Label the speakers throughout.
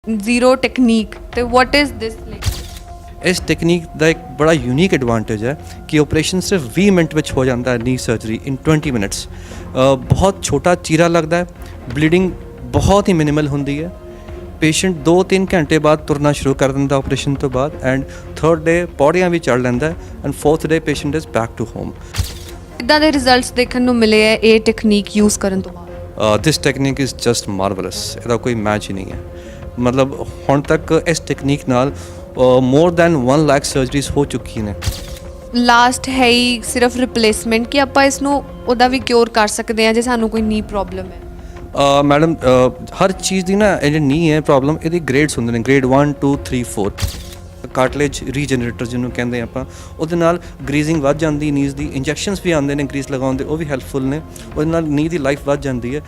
Speaker 1: Zero technique ਤੇ what is this like?
Speaker 2: ਇਸ technique ਦਾ ਇੱਕ ਬੜਾ ਯੂਨੀਕ ਐਡਵਾਂਟੇਜ ਹੈ ਕਿ ਆਪਰੇਸ਼ਨ ਸਿਰਫ 20 ਮਿੰਟ ਵਿੱਚ ਹੋ ਜਾਂਦਾ ਹੈ, ਨੀ ਸਰਜਰੀ ਇਨ 20 ਮਿੰਟਸ। ਬਹੁਤ ਛੋਟਾ ਚੀਰਾ ਲੱਗਦਾ ਹੈ, ਬਲੀਡਿੰਗ ਬਹੁਤ ਹੀ ਮਿਨੀਮਲ ਹੁੰਦੀ ਹੈ। ਪੇਸ਼ੈਂਟ 2-3 ਘੰਟੇ ਬਾਅਦ ਤੁਰਨਾ ਸ਼ੁਰੂ ਕਰ ਦਿੰਦਾ ਆਪਰੇਸ਼ਨ ਤੋਂ ਬਾਅਦ, ਐਂਡ ਥਰਡ ਡੇ ਪੌੜੀਆਂ ਵੀ ਚੜ੍ਹ ਲੈਂਦਾ and fourth day patient is back to home.
Speaker 1: ਕਿੱਦਾਂ ਦੇ ਰਿਜ਼ਲਟਸ ਦੇਖਣ ਨੂੰ ਮਿਲੇ ਹੈ ਇਹ ਟੈਕਨੀਕ ਯੂਜ਼ ਕਰਨ ਤੋਂ ਬਾਅਦ?
Speaker 2: ਦਿਸ ਟੈਕਨੀਕ ਇਜ਼ ਜਸਟ ਮਾਰਵਲਸ, ਇਹਦਾ ਕੋਈ ਮੈਚ ਹੀ ਨਹੀਂ ਹੈ। ਮਤਲਬ ਹੁਣ ਤੱਕ ਇਸ ਟੈਕਨੀਕ ਨਾਲ ਮੋਰ ਦੈਨ 1 ਲੱਖ ਸਰਜਰੀਜ਼ ਹੋ ਚੁੱਕੀਆਂ ਨੇ।
Speaker 1: ਲਾਸਟ ਹੈ ਹੀ ਸਿਰਫ ਰਿਪਲੇਸਮੈਂਟ ਕਿ ਆਪਾਂ ਇਸ ਨੂੰ ਉਹਦਾ ਵੀ ਕਿਉਰ ਕਰ ਸਕਦੇ ਹਾਂ ਜੇ ਸਾਨੂੰ ਕੋਈ ਨੀ ਪ੍ਰੋਬਲਮ ਹੈ?
Speaker 2: ਮੈਡਮ ਹਰ ਚੀਜ਼ ਦੀ ਨਾ ਇਹ ਨਹੀਂ ਹੈ ਪ੍ਰੋਬਲਮ, ਇਹਦੀ ਗ੍ਰੇਡਸ ਹੁੰਦੇ ਨੇ, ਗ੍ਰੇਡ 1 2 3 4। ਕਾਰਟਲੇਜ ਰੀਜਨਰੇਟਰ ਜਿਹਨੂੰ ਕਹਿੰਦੇ ਆਪਾਂ, ਉਹਦੇ ਨਾਲ ਗਰੀਜ਼ਿੰਗ ਵੱਧ ਜਾਂਦੀ ਨੀਜ਼ ਦੀ। ਇੰਜੈਕਸ਼ਨਸ ਵੀ ਆਉਂਦੇ ਨੇ ਗਰੀਸ ਲਗਾਉਣ ਦੇ, ਉਹ ਵੀ ਹੈਲਪਫੁਲ ਨੇ। ਉਹਦੇ ਨਾਲ ਨੀ ਦੀ ਲਾਈਫ ਵੱਧ ਜਾਂਦੀ ਹੈ।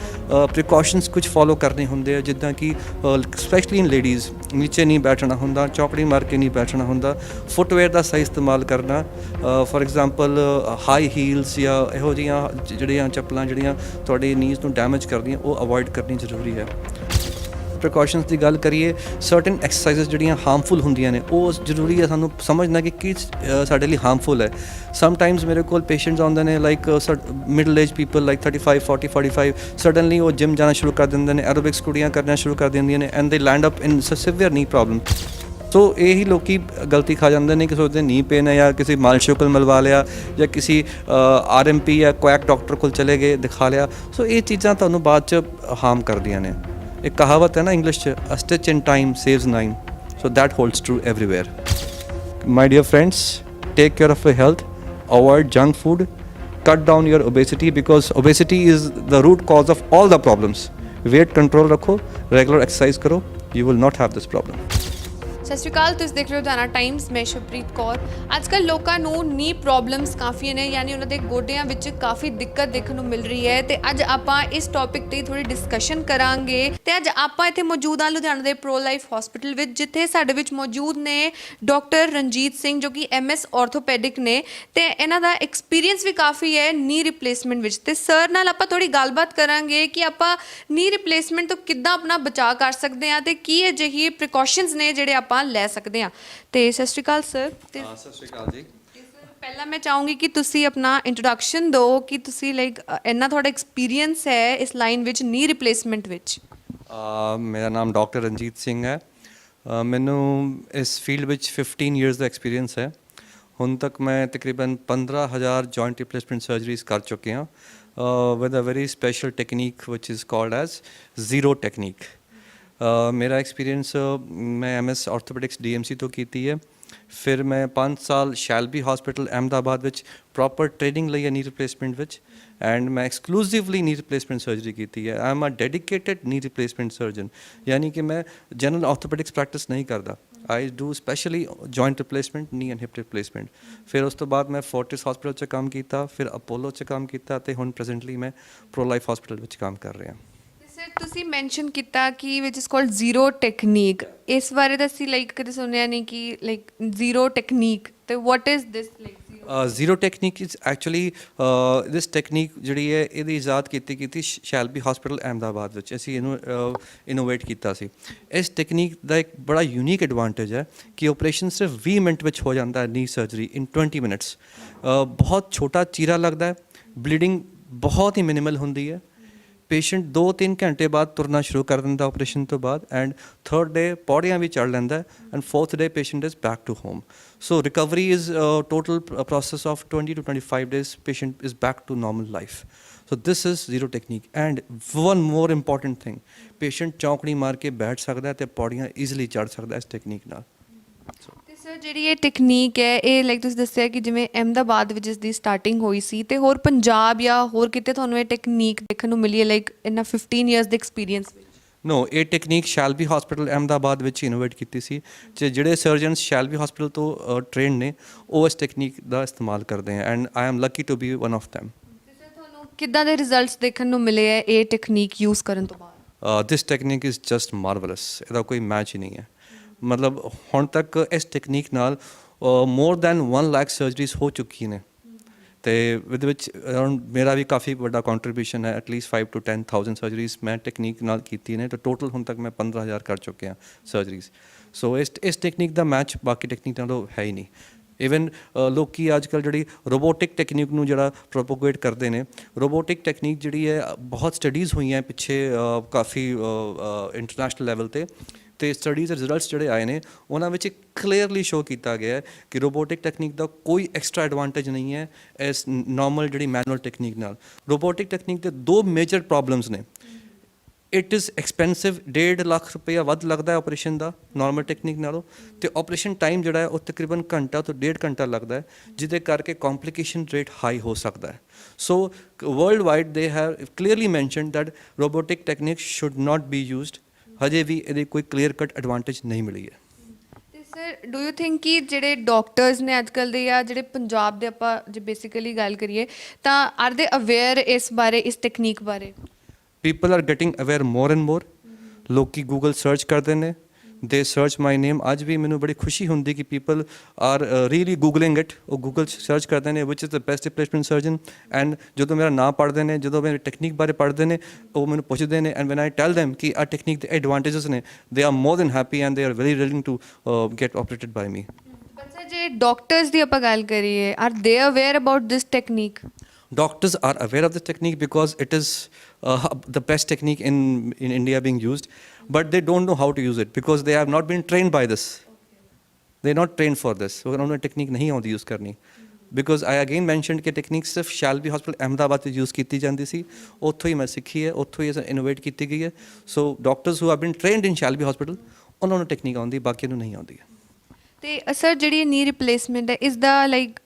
Speaker 2: ਪ੍ਰੀਕਾਸ਼ਨਸ ਕੁਝ ਫੋਲੋ ਕਰਨੇ ਹੁੰਦੇ ਆ, ਜਿੱਦਾਂ ਕਿ ਸਪੈਸ਼ਲੀ ਇਨ ਲੇਡੀਜ਼ ਨੀਚੇ ਨਹੀਂ ਬੈਠਣਾ ਹੁੰਦਾ, ਚੌਪੜੀ ਮਾਰ ਕੇ ਨਹੀਂ ਬੈਠਣਾ ਹੁੰਦਾ, ਫੁੱਟਵੇਅਰ ਦਾ ਸਹੀ ਇਸਤੇਮਾਲ ਕਰਨਾ। ਫੋਰ ਐਗਜ਼ਾਮਪਲ ਹਾਈ ਹੀਲਸ ਜਾਂ ਇਹੋ ਜਿਹੀਆਂ ਜਿਹੜੀਆਂ ਚੱਪਲਾਂ ਜਿਹੜੀਆਂ ਤੁਹਾਡੇ ਨੀਜ਼ ਨੂੰ ਡੈਮੇਜ ਕਰਦੀਆਂ, ਉਹ ਅਵੋਇਡ ਕਰਨੀ ਜ਼ਰੂਰੀ ਹੈ। ਪ੍ਰੀਕਾਸ਼ਨਸ ਦੀ ਗੱਲ ਕਰੀਏ, ਸਰਟਨ ਐਕਸਰਸਾਈਜ਼ਸ ਜਿਹੜੀਆਂ ਹਾਰਮਫੁਲ ਹੁੰਦੀਆਂ ਨੇ, ਉਹ ਜ਼ਰੂਰੀ ਹੈ ਸਾਨੂੰ ਸਮਝਣਾ ਕਿ ਕੀ ਸਾਡੇ ਲਈ ਹਾਰਮਫੁਲ ਹੈ। ਸਮਟਾਈਮਸ ਮੇਰੇ ਕੋਲ ਪੇਸ਼ੈਂਟਸ ਆਉਂਦੇ ਨੇ like middle age people like 35 40 45, suddenly ਉਹ ਜਿਮ ਜਾਣਾ ਸ਼ੁਰੂ ਕਰ ਦਿੰਦੇ ਨੇ, ਐਰੋਬਿਕਸ ਕੁੜੀਆਂ ਕਰਨਾ ਸ਼ੁਰੂ ਕਰ ਦਿੰਦੀਆਂ ਨੇ, and they land up in severe knee problem. ਸੋ ਇਹੀ ਲੋਕੀ ਗਲਤੀ ਖਾ ਜਾਂਦੇ ਨੇ ਕਿ ਸੋਚਦੇ ਨੀ ਪੇਨ ਹੈ ਜਾਂ ਕਿਸੇ ਮਾਲਸ਼ ਕੋਲ ਮਿਲਵਾ ਲਿਆ ਜਾਂ ਕਿਸੇ RMP ਜਾਂ ਕੁਐਕ ਡਾਕਟਰ ਕੋਲ ਚਲੇ ਗਏ ਦਿਖਾ ਲਿਆ। ਸੋ ਇਹ ਚੀਜ਼ਾਂ ਤੁਹਾਨੂੰ ਬਾਅਦ 'ਚ ਹਾਰਮ ਕਰਦੀਆਂ ਨੇ। एक कहावत है ना English, a stitch in time saves 9, so that holds true everywhere. My dear friends, take care of your health, avoid junk food, cut down your obesity because obesity is the root cause of all the problems. Weight control रखो, regular exercise करो, you will not have this problem.
Speaker 1: ਸਤਿ ਸ਼੍ਰੀ ਅਕਾਲ, ਤੁਸੀਂ ਦੇਖ ਰਹੇ ਹੋ ਜਾਣਾ Times. ਮੈਂ ਸ਼ੁਭਪ੍ਰੀਤ ਕੌਰ। ਅੱਜ ਕੱਲ੍ਹ ਲੋਕਾਂ ਨੂੰ ਨੀ ਪ੍ਰੋਬਲਮਸ ਕਾਫੀ ਨੇ, ਯਾਨੀ ਉਹਨਾਂ ਦੇ ਗੋਡਿਆਂ ਵਿੱਚ ਕਾਫੀ ਦਿੱਕਤ ਦੇਖਣ ਨੂੰ ਮਿਲ ਰਹੀ ਹੈ। ਤੇ ਅੱਜ ਆਪਾਂ ਇਸ ਟੌਪਿਕ ਤੇ ਥੋੜੀ ਡਿਸਕਸ਼ਨ ਕਰਾਂਗੇ। ਤੇ ਅੱਜ ਆਪਾਂ ਇੱਥੇ ਮੌਜੂਦ ਹਾਂ ਲੁਧਿਆਣਾ ਦੇ ਪ੍ਰੋ ਲਾਈਫ ਹਸਪੀਟਲ ਵਿੱਚ, ਜਿੱਥੇ ਸਾਡੇ ਵਿੱਚ ਮੌਜੂਦ ਨੇ ਡਾਕਟਰ ਰਣਜੀਤ ਸਿੰਘ, ਜੋ ਕਿ MS ਆਰਥੋਪੈਡਿਕ ਨੇ, ਤੇ ਇਹਨਾਂ ਦਾ ਐਕਸਪੀਰੀਅੰਸ ਵੀ ਕਾਫੀ ਹੈ ਨੀ ਰਿਪਲੇਸਮੈਂਟ ਵਿੱਚ। ਤੇ ਸਰ ਨਾਲ ਆਪਾਂ ਥੋੜੀ ਗੱਲਬਾਤ ਕਰਾਂਗੇ ਕਿ ਆਪਾਂ ਨੀ ਰਿਪਲੇਸਮੈਂਟ ਤੋਂ ਕਿੱਦਾਂ ਆਪਣਾ ਬਚਾਅ ਕਰ ਸਕਦੇ ਹਾਂ ਤੇ ਕੀ ਅਜਿਹੀ ਪ੍ਰੀਕਾਸ਼ਨਸ ਨੇ ਜਿਹੜੇ ਆਪਾਂ ਲੈ ਸਕਦੇ ਹਾਂ। ਤੇ ਸਤਿ ਸ਼੍ਰੀ ਅਕਾਲ ਸਰ।
Speaker 2: ਸਤਿ ਸ਼੍ਰੀ ਅਕਾਲ ਜੀ।
Speaker 1: ਪਹਿਲਾਂ ਮੈਂ ਚਾਹੂੰਗੀ ਕਿ ਤੁਸੀਂ ਆਪਣਾ ਇੰਟਰੋਡਕਸ਼ਨ ਦਿਓ ਕਿ ਤੁਸੀਂ ਲਾਈਕ ਇੰਨਾ ਤੁਹਾਡਾ ਐਕਸਪੀਰੀਅੰਸ ਹੈ ਇਸ ਲਾਈਨ ਵਿੱਚ ਨੀ ਰਿਪਲੇਸਮੈਂਟ ਵਿੱਚ।
Speaker 2: ਮੇਰਾ ਨਾਮ ਡਾਕਟਰ ਰਣਜੀਤ ਸਿੰਘ ਹੈ। ਮੈਨੂੰ ਇਸ ਫੀਲਡ ਵਿੱਚ 15 ਇਅਰਸ ਦਾ ਐਕਸਪੀਰੀਅੰਸ ਹੈ। ਹੁਣ ਤੱਕ ਮੈਂ ਤਕਰੀਬਨ 15,000 ਜॉइंट ਰਿਪਲੇਸਮੈਂਟ ਸਰਜਰੀਜ਼ ਕਰ ਚੁੱਕਿਆ with a very special technique which is called as zero technique. ਮੇਰਾ ਐਕਸਪੀਰੀਅੰਸ ਮੈਂ MS ਆਰਥੋਪੈਡਿਕਸ DMC ਤੋਂ ਕੀਤੀ ਹੈ। ਫਿਰ ਮੈਂ 5 ਸਾਲ ਸ਼ੈਲਬੀ ਹਸਪੀਟਲ ਅਹਿਮਦਾਬਾਦ ਵਿੱਚ ਪ੍ਰੋਪਰ ਟ੍ਰੇਨਿੰਗ ਲਈ ਹੈ ਨੀ ਰਿਪਲੇਸਮੈਂਟ ਵਿੱਚ, ਐਂਡ ਮੈਂ ਐਕਸਕਲੂਸਿਵਲੀ ਨੀ ਰਿਪਲੇਸਮੈਂਟ ਸਰਜਰੀ ਕੀਤੀ ਹੈ। ਆਈ ਐਮ ਅ ਡੈਡੀਕੇਟਿਡ ਨੀ ਰਿਪਲੇਸਮੈਂਟ ਸਰਜਨ, ਯਾਨੀ ਕਿ ਮੈਂ ਜਨਰਲ ਆਰਥੋਪੈਡਿਕਸ ਪ੍ਰੈਕਟਿਸ ਨਹੀਂ ਕਰਦਾ। ਆਈ ਡੂ ਸਪੈਸ਼ਲੀ ਜॉइंट ਰਿਪਲੇਸਮੈਂਟ, ਨੀ ਐਂਡ ਹਿਪ ਰਿਪਲੇਸਮੈਂਟ। ਫਿਰ ਉਸ ਤੋਂ ਬਾਅਦ ਮੈਂ ਫੋਰਟਿਸ ਹਸਪੀਟਲ 'ਚ ਕੰਮ ਕੀਤਾ, ਫਿਰ ਅਪੋਲੋ 'ਚ ਕੰਮ ਕੀਤਾ, ਅਤੇ ਹੁਣ ਪ੍ਰੈਜ਼ੈਂਟਲੀ ਮੈਂ ਪ੍ਰੋ ਲਾਈਫ ਹਸਪੀਟਲ ਵਿੱਚ ਕੰਮ ਕਰ ਰਿਹਾ।
Speaker 1: ਸਰ ਤੁਸੀਂ ਮੈਂਸ਼ਨ ਕੀਤਾ ਕਿ ਵਿਚ ਇਜ਼ ਕਾਲਡ ਜ਼ੀਰੋ ਟੈਕਨੀਕ, ਇਸ ਬਾਰੇ ਤਾਂ ਅਸੀਂ ਲਾਈਕ ਕਦੇ ਸੁਣਿਆ ਨਹੀਂ ਕਿ ਲਾਈਕ ਜ਼ੀਰੋ ਟੈਕਨੀਕ, ਤੇ what is this like?
Speaker 2: Zero technique is actually this technique ਜਿਹੜੀ ਹੈ ਇਹਦੀ ਇਜਾਦ ਕੀਤੀ ਸ਼ੈਲਬੀ ਹਸਪੀਟਲ ਅਹਿਮਦਾਬਾਦ ਵਿੱਚ। ਅਸੀਂ ਇਹਨੂੰ ਇਨੋਵੇਟ ਕੀਤਾ ਸੀ। ਇਸ ਟੈਕਨੀਕ ਦਾ ਇੱਕ ਬੜਾ ਯੂਨੀਕ ਐਡਵਾਂਟੇਜ ਹੈ ਕਿ ਆਪਰੇਸ਼ਨ ਸਿਰਫ 20 ਮਿੰਟ ਵਿੱਚ ਹੋ ਜਾਂਦਾ ਹੈ, ਨੀ ਸਰਜਰੀ ਇਨ 20 ਮਿੰਟਸ। ਬਹੁਤ ਛੋਟਾ ਚੀਰਾ ਲੱਗਦਾ ਹੈ, ਬਲੀਡਿੰਗ ਬਹੁਤ ਹੀ ਮਿਨੀਮਲ ਹੁੰਦੀ ਹੈ। ਪੇਸ਼ੈਂਟ 2-3 ਘੰਟੇ ਬਾਅਦ ਤੁਰਨਾ ਸ਼ੁਰੂ ਕਰ ਦਿੰਦਾ ਆਪਰੇਸ਼ਨ ਤੋਂ ਬਾਅਦ, ਐਂਡ ਥਰਡ ਡੇ ਪੌੜੀਆਂ ਵੀ ਚੜ੍ਹ ਲੈਂਦਾ and fourth day patient is back to home. So recovery is total process of 20 to 25 days, patient is back to normal life. So this is zero technique. And one more important thing, patient ਚੌਂਕੜੀ ਮਾਰ ਕੇ ਬੈਠ ਸਕਦਾ ਤੇ ਪੌੜੀਆਂ easily ਚੜ੍ਹ ਸਕਦਾ ਇਸ technique ਨਾਲ।
Speaker 1: ਤੇ ਸਰ ਜਿਹੜੀ ਇਹ ਟੈਕਨੀਕ ਹੈ ਇਹ ਲਾਈਕ ਤੁਸੀਂ ਦੱਸਿਆ ਕਿ ਜਿਵੇਂ ਅਹਿਮਦਾਬਾਦ ਵਿੱਚ ਇਸ ਦੀ ਸਟਾਰਟਿੰਗ ਹੋਈ ਸੀ, ਤੇ ਹੋਰ ਪੰਜਾਬ ਜਾਂ ਹੋਰ ਕਿਤੇ ਤੁਹਾਨੂੰ ਇਹ ਟੈਕਨੀਕ ਦੇਖਣ ਨੂੰ ਮਿਲੀ ਹੈ ਲਾਈਕ ਇਹਨਾਂ 15 ਇਅਰਸ ਦੇ ਐਕਸਪੀਰੀਅੰਸ ਵਿੱਚ?
Speaker 2: ਨੋ, ਇਹ ਟੈਕਨੀਕ ਸ਼ੈਲਬੀ ਹਸਪੀਟਲ ਅਹਿਮਦਾਬਾਦ ਵਿੱਚ ਇਨੋਵੇਟ ਕੀਤੀ ਸੀ। ਤੇ ਜਿਹੜੇ ਸਰਜਨਸ ਸ਼ੈਲਬੀ ਹਸਪੀਟਲ ਤੋਂ ਟ੍ਰੇਨਡ ਨੇ, ਉਹ ਇਸ ਟੈਕਨੀਕ ਦਾ ਇਸਤੇਮਾਲ ਕਰਦੇ ਹੈ, and I am lucky to be one of them.
Speaker 1: ਤੁਹਾਨੂੰ ਕਿੱਦਾਂ ਦੇ ਰਿਜ਼ਲਟਸ ਦੇਖਣ ਨੂੰ ਮਿਲੇ ਹੈ ਇਹ ਟੈਕਨੀਕ ਯੂਜ਼ ਕਰਨ ਤੋਂ ਬਾਅਦ?
Speaker 2: ਦਿਸ ਟੈਕਨੀਕ ਇਜ਼ ਜਸਟ ਮਾਰਵਲਸ, ਇਹਦਾ ਕੋਈ ਮੈਚ ਹੀ ਨਹੀਂ ਹੈ। ਮਤਲਬ ਹੁਣ ਤੱਕ ਇਸ ਟੈਕਨੀਕ ਨਾਲ ਮੋਰ ਦੈਨ 1 ਲੱਖ ਸਰਜਰੀਜ਼ ਹੋ ਚੁੱਕੀਆਂ ਨੇ। ਤੇ ਇਹਦੇ ਵਿੱਚ ਅਰਾਊਂਡ ਮੇਰਾ ਵੀ ਕਾਫੀ ਵੱਡਾ ਕੰਟਰੀਬਿਊਸ਼ਨ ਹੈ, ਐਟਲੀਸਟ 5 to 10,000 ਸਰਜਰੀਜ਼ ਮੈਂ ਟੈਕਨੀਕ ਨਾਲ ਕੀਤੀ ਨੇ, ਤੇ ਟੋਟਲ ਹੁਣ ਤੱਕ ਮੈਂ 15,000 ਕਰ ਚੁੱਕਿਆ ਸਰਜਰੀਜ਼। ਸੋ ਇਸ ਟੈਕਨੀਕ ਦਾ ਮੈਚ ਬਾਕੀ ਟੈਕਨੀਕ ਨਾਲੋਂ ਹੈ ਹੀ ਨਹੀਂ। ਇਵਨ ਲੋਕੀ ਅੱਜ ਕੱਲ੍ਹ ਜਿਹੜੀ ਰੋਬੋਟਿਕ ਟੈਕਨੀਕ ਨੂੰ ਜਿਹੜਾ ਪ੍ਰੋਪੋਗੇਟ ਕਰਦੇ ਨੇ, ਰੋਬੋਟਿਕ ਟੈਕਨੀਕ ਜਿਹੜੀ ਹੈ ਬਹੁਤ ਸਟੱਡੀਜ਼ ਹੋਈਆਂ ਪਿੱਛੇ ਕਾਫੀ ਇੰਟਰਨੈਸ਼ਨਲ ਲੈਵਲ ਤੇ ਸਟੱਡੀਜ਼ ਦੇ ਰਿਜ਼ਲਟਸ ਜਿਹੜੇ ਆਏ ਨੇ ਉਹਨਾਂ ਵਿੱਚ ਕਲੀਅਰਲੀ ਸ਼ੋ ਕੀਤਾ ਗਿਆ ਹੈ ਕਿ ਰੋਬੋਟਿਕ ਟੈਕਨੀਕ ਦਾ ਕੋਈ ਐਕਸਟਰਾ ਐਡਵਾਂਟੇਜ ਨਹੀਂ ਹੈ ਇਸ ਨਾਰਮਲ ਜਿਹੜੀ ਮੈਨੂਅਲ ਟੈਕਨੀਕ ਨਾਲ। ਰੋਬੋਟਿਕ ਟੈਕਨੀਕ ਦੇ ਦੋ ਮੇਜਰ ਪ੍ਰੋਬਲਮਸ ਨੇ। ਇਟ ਇਜ਼ ਐਕਸਪੈਂਸਿਵ, 1.5 ਲੱਖ ਰੁਪਈਆ ਵੱਧ ਲੱਗਦਾ ਹੈ ਆਪਰੇਸ਼ਨ ਦਾ ਨਾਰਮਲ ਟੈਕਨੀਕ ਨਾਲੋਂ, ਤੇ ਆਪਰੇਸ਼ਨ ਟਾਈਮ ਜਿਹੜਾ ਹੈ ਉਹ ਤਕਰੀਬਨ ਘੰਟਾ ਤੋਂ 1.5 ਘੰਟਾ ਲੱਗਦਾ ਹੈ, ਜਿਹਦੇ ਕਰਕੇ ਕੰਪਲਿਕੇਸ਼ਨ ਰੇਟ ਹਾਈ ਹੋ ਸਕਦਾ ਹੈ। So world wide they have clearly mentioned that robotic technique should not be used. ਹਜੇ ਵੀ ਇਹਦੀ ਕੋਈ ਕਲੀਅਰ ਕੱਟ ਐਡਵਾਂਟੇਜ ਨਹੀਂ ਮਿਲੀ ਹੈ।
Speaker 1: ਤੇ ਸਰ ਡੂ ਯੂ ਥਿੰਕ ਕਿ ਜਿਹੜੇ ਡਾਕਟਰਸ ਨੇ ਅੱਜ ਕੱਲ੍ਹ ਦੇ, ਜਾਂ ਜਿਹੜੇ ਪੰਜਾਬ ਦੇ ਆਪਾਂ ਜੇ ਬੇਸਿਕਲੀ ਗੱਲ ਕਰੀਏ ਤਾਂ ਆਰ ਦੇ ਅਵੇਅਰ ਇਸ ਬਾਰੇ, ਇਸ ਟੈਕਨੀਕ ਬਾਰੇ?
Speaker 2: People are getting aware more and more. ਲੋਕੀ ਗੂਗਲ ਸਰਚ ਕਰਦੇ ਨੇ, ਦੇ ਸਰਚ ਮਾਈ ਨੇਮ। ਅੱਜ ਵੀ ਮੈਨੂੰ ਬੜੀ ਖੁਸ਼ੀ ਹੁੰਦੀ ਕਿ people are really googling it. ਉਹ ਗੂਗਲ ਸਰਚ ਕਰਦੇ ਨੇ which is the best replacement surgeon, and ਜਦੋਂ ਮੇਰਾ ਨਾਮ ਪੜ੍ਹਦੇ ਨੇ, ਜਦੋਂ ਮੇਰੀ ਟੈਕਨੀਕ ਬਾਰੇ ਪੜ੍ਹਦੇ ਨੇ, ਉਹ ਮੈਨੂੰ ਪੁੱਛਦੇ ਨੇ, and when I tell them ਕਿ ਆ ਟੈਕਨੀਕ ਦੇ ਐਡਵਾਂਟੇਜਸ ਨੇ, they are more than happy and they are very willing to get operated by me.
Speaker 1: But sir ਜੇ ਡਾਕਟਰਸ ਦੀ ਆਪਾਂ ਗੱਲ ਕਰੀਏ, are they aware about this technique?
Speaker 2: Doctors are aware of this technique because it is the best technique in India being used, but they don't know how to use it because they have not been trained by this. They are not trained for this. So उन्होंने technique नहीं आती use करनी, because I again mentioned कि technique सिर्फ Shalby Hospital Ahmedabad में use की जाती सी, उत्थों ही मैं सीखी है, उत्थों ही innovate की गई है। So doctors who have been trained in Shalby Hospital उन्होंने technique आती, बाकी ਨੂੰ नहीं आती है।
Speaker 1: ਤੇ ਸਰ ਜਿਹੜੀ ਨੀ ਰਿਪਲੇਸਮੈਂਟ ਹੈ, ਇਸ ਦਾ ਲਾਈਕ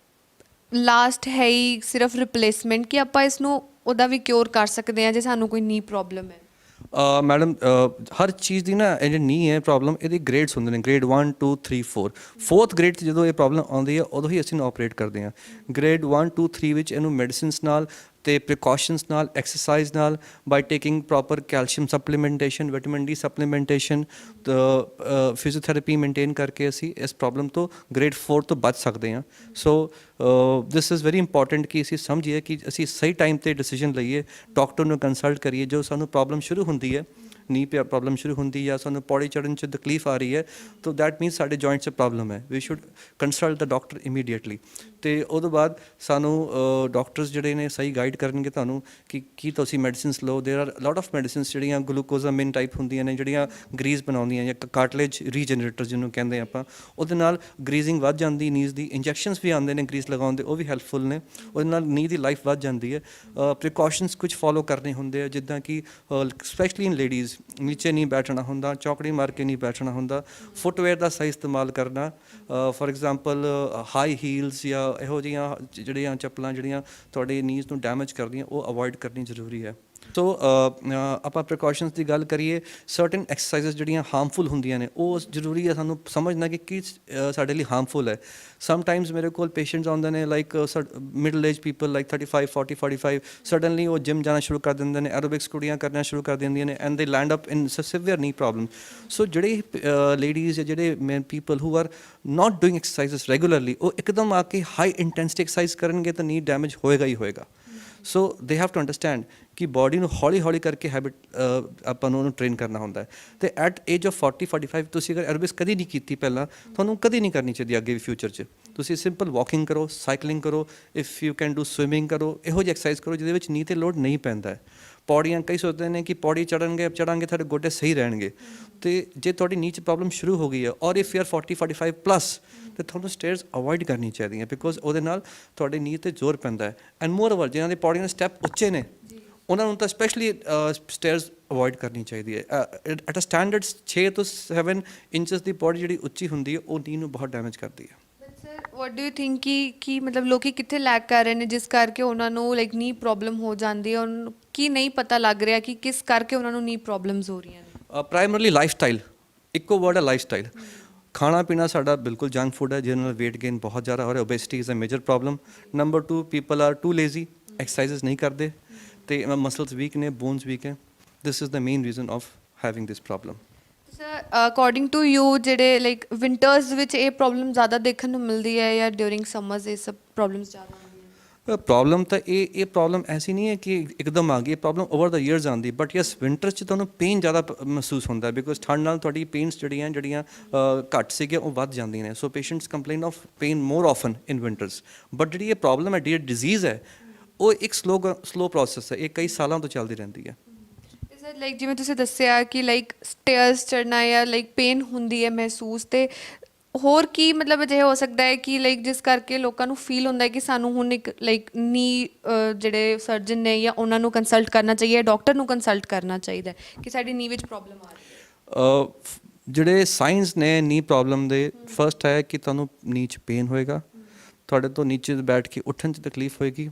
Speaker 1: ਲਾਸਟ ਹੈ ਹੀ ਸਿਰਫ ਰਿਪਲੇਸਮੈਂਟ, ਕਿ ਆਪਾਂ ਇਸ ਨੂੰ ਉਹਦਾ ਵੀ ਕਿਉਰ ਕਰ ਸਕਦੇ ਹਾਂ ਜੇ ਸਾਨੂੰ ਕੋਈ ਨੀ ਪ੍ਰੋਬਲਮ ਹੈ?
Speaker 2: ਮੈਡਮ ਹਰ ਚੀਜ਼ ਦੀ ਨਾ ਇਹ ਜਿਹੜੀ ਨੀ ਹੈ ਪ੍ਰੋਬਲਮ, ਇਹਦੇ ਗ੍ਰੇਡਸ ਹੁੰਦੇ ਨੇ, ਗ੍ਰੇਡ 1 2 3 4। 4th ਗ੍ਰੇਡ 'ਚ ਜਦੋਂ ਇਹ ਪ੍ਰੋਬਲਮ ਆਉਂਦੀ ਹੈ ਉਦੋਂ ਹੀ ਅਸੀਂ ਇਹਨੂੰ ਆਪਰੇਟ ਕਰਦੇ ਹਾਂ। ਗ੍ਰੇਡ 1 2 3 ਵਿੱਚ ਇਹਨੂੰ ਮੈਡੀਸਿਨਸ ਨਾਲ ਤੇ ਪ੍ਰੀਕਾਸ਼ਨਸ ਨਾਲ, ਐਕਸਰਸਾਈਜ਼ ਨਾਲ, by taking proper calcium supplementation, vitamin D supplementation, physiotherapy maintain ਕਰਕੇ ਅਸੀਂ ਇਸ ਪ੍ਰੋਬਲਮ ਤੋਂ ਗ੍ਰੇਡ 4 ਤੋਂ ਬਚ ਸਕਦੇ ਹਾਂ। ਸੋ ਦਿਸ ਇਜ਼ ਵੈਰੀ ਇੰਪੋਰਟੈਂਟ ਕਿ ਅਸੀਂ ਸਮਝੀਏ ਕਿ ਅਸੀਂ ਸਹੀ ਟਾਈਮ 'ਤੇ ਡਿਸੀਜਨ ਲਈਏ, ਡਾਕਟਰ ਨੂੰ ਕੰਸਲਟ ਕਰੀਏ। ਜੋ ਸਾਨੂੰ ਪ੍ਰੋਬਲਮ ਸ਼ੁਰੂ ਹੁੰਦੀ ਹੈ, ਨੀ ਪ੍ਰੋਬਲਮ ਸ਼ੁਰੂ ਹੁੰਦੀ ਜਾਂ ਸਾਨੂੰ ਪੌੜੀ ਚੜ੍ਹਨ 'ਚ ਤਕਲੀਫ ਆ ਰਹੀ ਹੈ, ਤਾਂ ਦੈਟ ਮੀਨਸ ਸਾਡੇ ਜੁਆਇੰਟਸ 'ਚ ਪ੍ਰੋਬਲਮ ਹੈ। We should consult the doctor immediately. ਅਤੇ ਉਹਦੇ ਬਾਅਦ ਸਾਨੂੰ ਡਾਕਟਰਸ ਜਿਹੜੇ ਨੇ ਸਹੀ ਗਾਈਡ ਕਰਨਗੇ ਤੁਹਾਨੂੰ ਕਿ ਕੀ ਤੁਸੀਂ ਮੈਡੀਸਿਨਸ ਲਓ। ਦੇਰ ਆਰ ਲੋਟ ਆਫ ਮੈਡੀਸਿਨਸ ਜਿਹੜੀਆਂ ਗਲੂਕੋਜ਼ਾਮਿਨ ਟਾਈਪ ਹੁੰਦੀਆਂ ਨੇ, ਜਿਹੜੀਆਂ ਗਰੀਸ ਬਣਾਉਂਦੀਆਂ, ਜਾਂ ਕਾਰਟਲੇਜ ਰੀਜਨਰੇਟਰ ਜਿਹਨੂੰ ਕਹਿੰਦੇ ਆਪਾਂ, ਉਹਦੇ ਨਾਲ ਗਰੀਜ਼ਿੰਗ ਵੱਧ ਜਾਂਦੀ ਨੀਜ਼ ਦੀ। ਇੰਜੈਕਸ਼ਨਸ ਵੀ ਆਉਂਦੇ ਨੇ ਗਰੀਸ ਲਗਾਉਣ ਦੇ, ਉਹ ਵੀ ਹੈਲਪਫੁਲ ਨੇ, ਉਹਦੇ ਨਾਲ ਨੀ ਦੀ ਲਾਈਫ ਵੱਧ ਜਾਂਦੀ ਹੈ। ਪ੍ਰੀਕਾਸ਼ਨਸ ਕੁਝ ਫੋਲੋ ਕਰਨੇ ਹੁੰਦੇ ਆ, ਜਿੱਦਾਂ ਕਿ ਸਪੈਸ਼ਲੀ ਇਨ ਲੇਡੀਜ਼, ਨੀਚੇ ਨਹੀਂ ਬੈਠਣਾ ਹੁੰਦਾ, ਚੌਕੜੀ ਮਾਰ ਕੇ ਨਹੀਂ ਬੈਠਣਾ ਹੁੰਦਾ, ਫੁੱਟਵੇਅਰ ਦਾ ਸਹੀ ਇਸਤੇਮਾਲ ਕਰਨਾ। ਫੋਰ ਐਗਜ਼ਾਮਪਲ ਹਾਈ ਹੀਲਸ ਜਾਂ ਇਹੋ ਜਿਹੀਆਂ ਜਿਹੜੀਆਂ ਚੱਪਲਾਂ ਜਿਹੜੀਆਂ ਤੁਹਾਡੇ ਨੀਜ਼ ਨੂੰ ਡੈਮੇਜ ਕਰਦੀਆਂ, ਉਹ ਅਵੋਇਡ ਕਰਨੀ ਜ਼ਰੂਰੀ ਹੈ। ਸੋ ਆਪਾਂ ਪ੍ਰੀਕਾਸ਼ਨਸ ਦੀ ਗੱਲ ਕਰੀਏ, ਸਰਟਨ ਐਕਸਰਸਾਈਜ਼ਸ ਜਿਹੜੀਆਂ ਹਾਰਮਫੁਲ ਹੁੰਦੀਆਂ ਨੇ, ਉਹ ਜ਼ਰੂਰੀ ਹੈ ਸਾਨੂੰ ਸਮਝਣਾ ਕਿ ਕੀ ਸਾਡੇ ਲਈ ਹਾਰਮਫੁਲ ਹੈ। ਸਮਟਾਈਮਸ ਮੇਰੇ ਕੋਲ ਪੇਸ਼ੈਂਟਸ ਆਉਂਦੇ ਨੇ like middle age people, like 35 40 45, suddenly ਉਹ ਜਿਮ ਜਾਣਾ ਸ਼ੁਰੂ ਕਰ ਦਿੰਦੇ ਨੇ, ਐਰੋਬਿਕਸ ਕੁੜੀਆਂ ਕਰਨਾ ਸ਼ੁਰੂ ਕਰ ਦਿੰਦੀਆਂ ਨੇ, and they land up in severe knee problem. So ਜਿਹੜੇ ਲੇਡੀਜ਼ ਜਾਂ ਜਿਹੜੇ man people who are not doing exercises regularly, ਉਹ ਇੱਕਦਮ ਆ ਕੇ ਹਾਈ ਇੰਟੈਂਸਿਟੀ ਐਕਸਰਸਾਈਜ਼ ਕਰਨਗੇ ਤਾਂ ਨੀ ਡੈਮੇਜ ਹੋਏਗਾ ਹੀ ਹੋਏਗਾ। ਸੋ ਦੇ ਹੈਵ ਟੂ ਅੰਡਰਸਟੈਂਡ ਕਿ ਬਾਡੀ ਨੂੰ ਹੌਲੀ ਹੌਲੀ ਕਰਕੇ ਹੈਬਿਟ ਆਪਾਂ ਨੂੰ ਉਹਨੂੰ ਟ੍ਰੇਨ ਕਰਨਾ ਹੁੰਦਾ ਹੈ। ਅਤੇ ਐਟ ਏਜ ਆਫ 40 45 ਤੁਸੀਂ ਅਗਰ ਐਰੋਬਿਕਸ ਕਦੀ ਨਹੀਂ ਕੀਤੀ ਪਹਿਲਾਂ, ਤੁਹਾਨੂੰ ਕਦੀ ਨਹੀਂ ਕਰਨੀ ਚਾਹੀਦੀ ਅੱਗੇ ਵੀ ਫਿਊਚਰ 'ਚ। ਤੁਸੀਂ ਸਿੰਪਲ ਵਾਕਿੰਗ ਕਰੋ, ਸਾਈਕਲਿੰਗ ਕਰੋ, if you can do swimming ਕਰੋ, ਇਹੋ ਜਿਹੀ ਐਕਸਰਸਾਈਜ਼ ਕਰੋ ਜਿਹਦੇ ਵਿੱਚ ਨੀ 'ਤੇ ਲੋਡ ਨਹੀਂ ਪੈਂਦਾ ਹੈ। ਪੌੜੀਆਂ ਕਈ ਸੋਚਦੇ ਨੇ ਕਿ ਪੌੜੀ ਚੜ੍ਹਾਂਗੇ ਤੁਹਾਡੇ ਗੋਡੇ ਸਹੀ ਰਹਿਣਗੇ, ਅਤੇ ਜੇ ਤੁਹਾਡੀ ਨੀ 'ਚ ਪ੍ਰੋਬਲਮ ਸ਼ੁਰੂ ਹੋ ਗਈ ਹੈ ਔਰ ਇਫ ਯੂ ਆਰ 40 45 ਪਲੱਸ, ਅਤੇ ਤੁਹਾਨੂੰ ਸਟੇਅਰਸ ਅਵੋਇਡ ਕਰਨੀ ਚਾਹੀਦੀਆਂ, ਬਿਕੋਜ਼ ਉਹਦੇ ਨਾਲ ਤੁਹਾਡੇ ਨੀ 'ਤੇ ਜ਼ੋਰ ਪੈਂਦਾ ਹੈ। ਐਂਡ ਮੋਰ ਓਵਰ ਜਿਹਨਾਂ ਦੇ ਪੌੜੀਆਂ ਦੇ ਸਟੈਪ ਉੱਚੇ ਨੇ, ਉਹਨਾਂ ਨੂੰ ਤਾਂ ਸਪੈਸ਼ਲੀ ਸਟੇਅਰਸ ਅਵੋਇਡ ਕਰਨੀ ਚਾਹੀਦੀ ਹੈ। ਐਟ ਅ ਸਟੈਂਡਰਡ 6 ਤੋਂ 7 ਇੰਚਸ ਦੀ ਪੌੜੀ ਜਿਹੜੀ ਉੱਚੀ ਹੁੰਦੀ ਹੈ, ਉਹ ਨੀ ਨੂੰ ਬਹੁਤ ਡੈਮੇਜ ਕਰਦੀ ਹੈ।
Speaker 1: Sir what do you think ਕਿ ਮਤਲਬ ਲੋਕੀ ਕਿੱਥੇ ਲੈਕ ਕਰ ਰਹੇ ਨੇ ਜਿਸ ਕਰਕੇ ਉਹਨਾਂ ਨੂੰ ਲਾਈਕ ਨੀ ਪ੍ਰੋਬਲਮ ਹੋ ਜਾਂਦੀ ਹੈ? ਉਹਨਾਂ ਨੂੰ ਕੀ ਨਹੀਂ ਪਤਾ ਲੱਗ ਰਿਹਾ ਕਿ ਕਿਸ ਕਰਕੇ ਉਹਨਾਂ ਨੂੰ ਨੀ ਪ੍ਰੋਬਲਮਸ ਹੋ ਰਹੀਆਂ ਨੇ?
Speaker 2: ਪ੍ਰਾਇਮਰਲੀ ਲਾਈਫ ਸਟਾਈਲ, ਇੱਕੋ ਵਰਡ ਹੈ ਲਾਈਫ ਸਟਾਈਲ। ਖਾਣਾ ਪੀਣਾ ਸਾਡਾ ਬਿਲਕੁਲ ਜੰਕ ਫੂਡ ਹੈ, ਜਿਹਦੇ ਨਾਲ weight gain ਬਹੁਤ ਜ਼ਿਆਦਾ ਹੋ ਰਿਹਾ। Obesity is a major problem. Number 2, people are too lazy, exercises ਨਹੀਂ ਕਰਦੇ, ਅਤੇ ਮਸਲਸ ਵੀਕ ਨੇ, ਬੋਨਸ ਵੀਕ ਹੈ। This is the main reason of having this problem.
Speaker 1: Sir according to you ਜਿਹੜੇ ਲਾਈਕ ਵਿੰਟਰਸ ਵਿੱਚ ਇਹ ਪ੍ਰੋਬਲਮ ਜ਼ਿਆਦਾ ਦੇਖਣ ਨੂੰ ਮਿਲਦੀ ਹੈ ਜਾਂ ਡਿਊਰਿੰਗ ਸਮਰਸ ਇਹ ਸਭ ਪ੍ਰੋਬਲਮਸ ਜ਼ਿਆਦਾ ਹੁੰਦੀਆਂ?
Speaker 2: ਪ੍ਰੋਬਲਮ ਤਾਂ ਇਹ ਪ੍ਰੋਬਲਮ ਐਸੀ ਨਹੀਂ ਹੈ ਕਿ ਇੱਕਦਮ ਆ ਗਈ, ਪ੍ਰੋਬਲਮ ਓਵਰ ਦਾ ਈਅਰਸ ਆਉਂਦੀ, ਬਟ ਯੈਸ ਵਿੰਟਰ 'ਚ ਤੁਹਾਨੂੰ ਪੇਨ ਜ਼ਿਆਦਾ ਮਹਿਸੂਸ ਹੁੰਦਾ ਬਿਕੋਜ਼ ਠੰਡ ਨਾਲ ਤੁਹਾਡੀ ਪੇਨਸ ਜਿਹੜੀਆਂ ਘੱਟ ਸੀਗੀਆਂ ਉਹ ਵੱਧ ਜਾਂਦੀਆਂ ਨੇ। So patients complain of pain more often in winters. But ਜਿਹੜੀ ਇਹ ਪ੍ਰੋਬਲਮ ਹੈ, ਜਿਹੜੀ ਡਿਜ਼ੀਜ਼ ਹੈ, ਉਹ ਇੱਕ ਸਲੋ ਪ੍ਰੋਸੈਸ ਹੈ, ਇਹ ਕਈ ਸਾਲਾਂ ਤੋਂ ਚੱਲਦੀ ਰਹਿੰਦੀ ਹੈ।
Speaker 1: ਤੇ ਸਰ ਲਾਈਕ ਜਿਵੇਂ ਤੁਸੀਂ ਦੱਸਿਆ ਕਿ ਲਾਈਕ ਸਟੇਅਰਸ ਚੜ੍ਹਨਾ ਜਾਂ ਲਾਈਕ ਪੇਨ ਹੁੰਦੀ ਹੈ ਮਹਿਸੂਸ, ਤੇ ਹੋਰ ਕੀ ਮਤਲਬ ਅਜਿਹੇ ਹੋ ਸਕਦਾ ਹੈ ਕਿ ਲਾਈਕ ਜਿਸ ਕਰਕੇ ਲੋਕਾਂ ਨੂੰ ਫੀਲ ਹੁੰਦਾ ਹੈ ਕਿ ਸਾਨੂੰ ਹੁਣ ਇੱਕ ਲਾਈਕ ਨੀ ਜਿਹੜੇ ਸਰਜਨ ਨੇ ਜਾਂ ਉਹਨਾਂ ਨੂੰ ਕੰਸਲਟ ਕਰਨਾ ਚਾਹੀਏ, ਡਾਕਟਰ ਨੂੰ ਕੰਸਲਟ ਕਰਨਾ ਚਾਹੀਦਾ ਹੈ ਕਿ ਸਾਡੀ ਨੀ ਵਿੱਚ ਪ੍ਰੋਬਲਮ ਆ ਰਹੀ ਹੈ?
Speaker 2: ਜਿਹੜੇ ਸਾਇੰਸ ਨੇ ਨੀ ਪ੍ਰੋਬਲਮ ਦੇ, ਫਸਟ ਹੈ ਕਿ ਤੁਹਾਨੂੰ ਨੀ 'ਚ ਪੇਨ ਹੋਏਗਾ, ਤੁਹਾਡੇ ਤੋਂ ਨੀਚੇ ਬੈਠ ਕੇ ਉੱਠਣ 'ਚ ਤਕਲੀਫ ਹੋਏਗੀ,